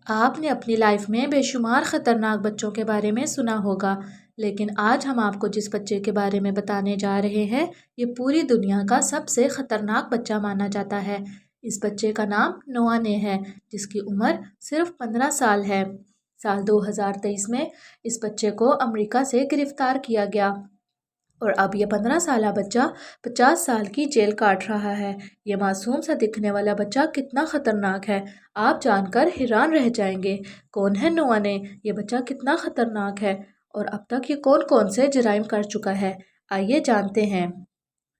آپ نے اپنی لائف میں بے شمار خطرناک بچوں کے بارے میں سنا ہوگا، لیکن آج ہم آپ کو جس بچے کے بارے میں بتانے جا رہے ہیں یہ پوری دنیا کا سب سے خطرناک بچہ مانا جاتا ہے۔ اس بچے کا نام نوآ نے ہے، جس کی عمر صرف 15 سال ہے۔ سال 2023 میں اس بچے کو امریکہ سے گرفتار کیا گیا اور اب یہ 15 سالہ بچہ 50 سال کی جیل کاٹ رہا ہے۔ یہ معصوم سا دکھنے والا بچہ کتنا خطرناک ہے، آپ جان کر حیران رہ جائیں گے۔ کون ہے نوآ نے؟ یہ بچہ کتنا خطرناک ہے اور اب تک یہ کون کون سے جرائم کر چکا ہے، آئیے جانتے ہیں۔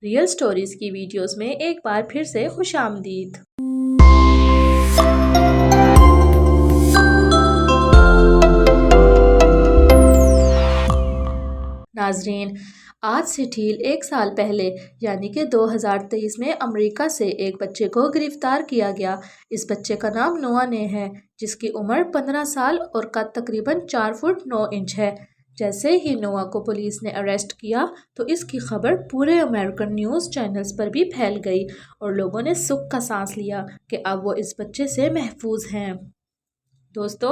ریئل سٹوریز کی ویڈیوز میں ایک بار پھر سے خوش آمدید۔ ناظرین، آج سے ٹھیک ایک سال پہلے یعنی کہ 2023 میں امریکہ سے ایک بچے کو گرفتار کیا گیا۔ اس بچے کا نام نوآ نے ہے، جس کی عمر 15 سال اور قد تقریباً 4 فٹ 9 انچ ہے۔ جیسے ہی نوآ کو پولیس نے اریسٹ کیا تو اس کی خبر پورے امریکن نیوز چینلز پر بھی پھیل گئی اور لوگوں نے سکھ کا سانس لیا کہ اب وہ اس بچے سے محفوظ ہیں۔ دوستو،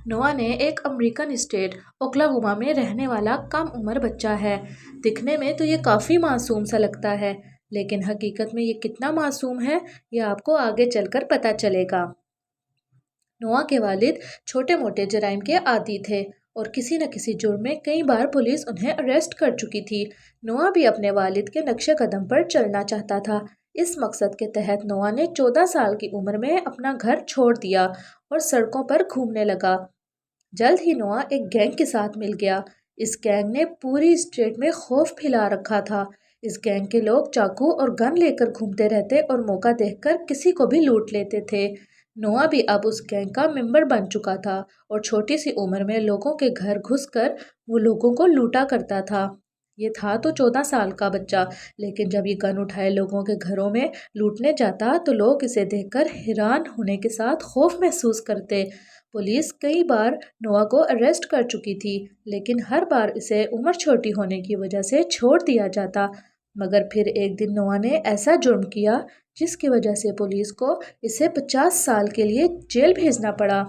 نوآ نے ایک امریکن اسٹیٹ اوکلاہوما میں رہنے والا کم عمر بچہ ہے۔ دکھنے میں تو یہ کافی معصوم سا لگتا ہے، لیکن حقیقت میں یہ کتنا معصوم ہے یہ آپ کو آگے چل کر پتہ چلے گا۔ نوآ کے والد چھوٹے موٹے جرائم کے عادی تھے اور کسی نہ کسی جرم میں کئی بار پولیس انہیں اریسٹ کر چکی تھی۔ نوآ بھی اپنے والد کے نقش قدم پر چلنا چاہتا تھا۔ اس مقصد کے تحت نوآ نے 14 سال کی عمر میں اپنا گھر چھوڑ دیا اور سڑکوں پر گھومنے لگا۔ جلد ہی نوآ ایک گینگ کے ساتھ مل گیا۔ اس گینگ نے پوری اسٹیٹ میں خوف پھیلا رکھا تھا۔ اس گینگ کے لوگ چاقو اور گن لے کر گھومتے رہتے اور موقع دیکھ کر کسی کو بھی لوٹ لیتے تھے۔ نوآ بھی اب اس گینگ کا ممبر بن چکا تھا اور چھوٹی سی عمر میں لوگوں کے گھر گھس کر وہ لوگوں کو لوٹا کرتا تھا۔ یہ تھا تو 14 سال کا بچہ، لیکن جب یہ گن اٹھائے لوگوں کے گھروں میں لوٹنے جاتا تو لوگ اسے دیکھ کر حیران ہونے کے ساتھ خوف محسوس کرتے۔ پولیس کئی بار نوآ کو اریسٹ کر چکی تھی، لیکن ہر بار اسے عمر چھوٹی ہونے کی وجہ سے چھوڑ دیا جاتا۔ مگر پھر ایک دن نوآ نے ایسا جرم کیا جس کی وجہ سے پولیس کو اسے 50 سال کے لیے جیل بھیجنا پڑا۔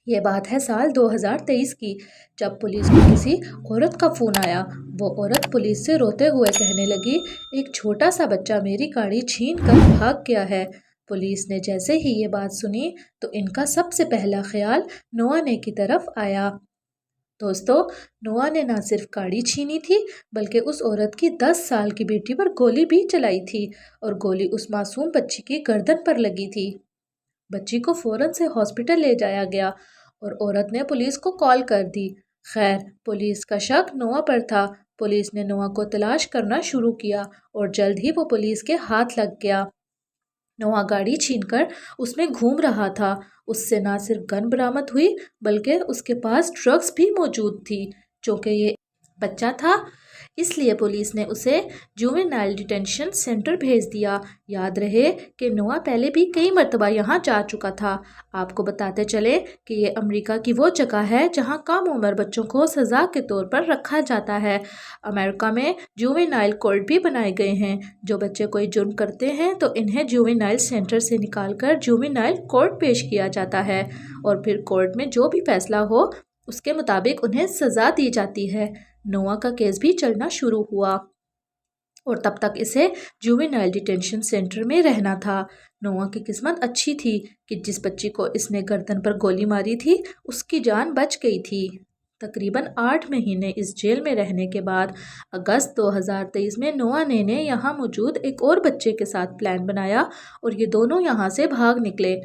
یہ بات ہے سال 2023 کی، جب پولیس کو کسی عورت کا فون آیا۔ وہ عورت پولیس سے روتے ہوئے کہنے لگی، ایک چھوٹا سا بچہ میری گاڑی چھین کر بھاگ گیا ہے۔ پولیس نے جیسے ہی یہ بات سنی تو ان کا سب سے پہلا خیال نوآ نے کی طرف آیا۔ دوستو، نوآ نے نہ صرف گاڑی چھینی تھی بلکہ اس عورت کی 10 سال کی بیٹی پر گولی بھی چلائی تھی اور گولی اس معصوم بچی کی گردن پر لگی تھی۔ بچی کو فوراً سے ہاسپٹل لے جایا گیا اور عورت نے پولیس کو کال کر دی۔ خیر، پولیس کا شک نوآ پر تھا۔ پولیس نے نوآ کو تلاش کرنا شروع کیا اور جلد ہی وہ پولیس کے ہاتھ لگ گیا۔ نوآ گاڑی چھین کر اس میں گھوم رہا تھا۔ اس سے نہ صرف گن برآمد ہوئی بلکہ اس کے پاس ڈرگس بھی موجود تھی۔ چونکہ یہ بچہ تھا اس لیے پولیس نے اسے جووینائل ڈیٹینشن سینٹر بھیج دیا۔ یاد رہے کہ نوآ پہلے بھی کئی مرتبہ یہاں جا چکا تھا۔ آپ کو بتاتے چلے کہ یہ امریکہ کی وہ جگہ ہے جہاں کم عمر بچوں کو سزا کے طور پر رکھا جاتا ہے۔ امریکہ میں جووینائل کورٹ بھی بنائے گئے ہیں۔ جو بچے کوئی جرم کرتے ہیں تو انہیں جووینائل سینٹر سے نکال کر جووینائل کورٹ پیش کیا جاتا ہے اور پھر کورٹ میں جو بھی فیصلہ ہو اس کے مطابق انہیں سزا دی جاتی ہے۔ نوآ کا کیس بھی چلنا شروع ہوا اور تب تک اسے جووینائل ڈیٹینشن سینٹر میں رہنا تھا۔ نوآ کی قسمت اچھی تھی کہ جس بچی کو اس نے گردن پر گولی ماری تھی اس کی جان بچ گئی تھی۔ تقریباً 8 مہینے اس جیل میں رہنے کے بعد اگست 2023 میں نوآ نے یہاں موجود ایک اور بچے کے ساتھ پلان بنایا اور یہ دونوں یہاں سے بھاگ نکلے۔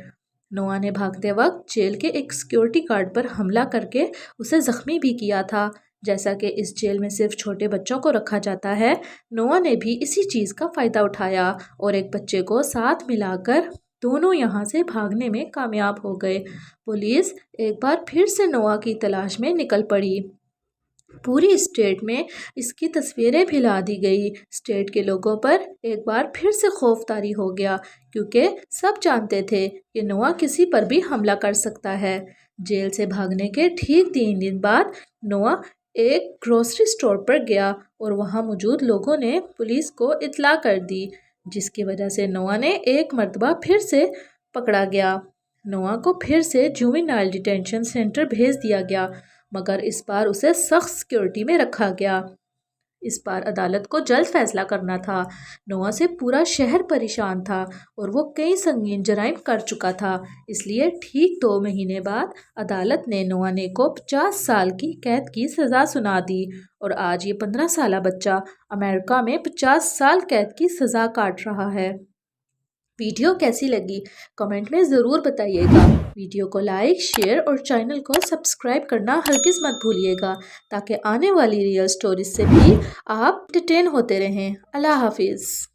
نوآ نے بھاگتے وقت جیل کے ایک سیکیورٹی گارڈ پر حملہ کر کے اسے زخمی بھی کیا تھا۔ جیسا کہ اس جیل میں صرف چھوٹے بچوں کو رکھا جاتا ہے، نوآ نے بھی اسی چیز کا فائدہ اٹھایا اور ایک بچے کو ساتھ ملا کر دونوں یہاں سے بھاگنے میں کامیاب ہو گئے۔ پولیس ایک بار پھر سے نوآ کی تلاش میں نکل پڑی۔ پوری اسٹیٹ میں اس کی تصویریں پھیلا دی گئی۔ اسٹیٹ کے لوگوں پر ایک بار پھر سے خوف طاری ہو گیا کیونکہ سب جانتے تھے کہ نوآ کسی پر بھی حملہ کر سکتا ہے۔ جیل سے بھاگنے کے ٹھیک 3 دن بعد نوآ ایک گروسری اسٹور پر گیا اور وہاں موجود لوگوں نے پولیس کو اطلاع کر دی، جس کی وجہ سے نوآ نے ایک مرتبہ پھر سے پکڑا گیا۔ نوآ کو پھر سے جووینائل ڈیٹینشن سینٹر بھیج دیا گیا، مگر اس بار اسے سخت سیکیورٹی میں رکھا گیا۔ اس بار عدالت کو جلد فیصلہ کرنا تھا۔ نوآ سے پورا شہر پریشان تھا اور وہ کئی سنگین جرائم کر چکا تھا، اس لیے ٹھیک 2 مہینے بعد عدالت نے نوآ نے کو 50 سال کی قید کی سزا سنا دی اور آج یہ 15 سالہ بچہ امریکہ میں 50 سال قید کی سزا کاٹ رہا ہے۔ ویڈیو کیسی لگی کمنٹ میں ضرور بتائیے گا۔ ویڈیو کو لائک، شیئر اور چینل کو سبسکرائب کرنا ہرگز مت بھولیے گا تاکہ آنے والی ریئل سٹوریز سے بھی آپ انٹرٹین ہوتے رہیں۔ اللہ حافظ۔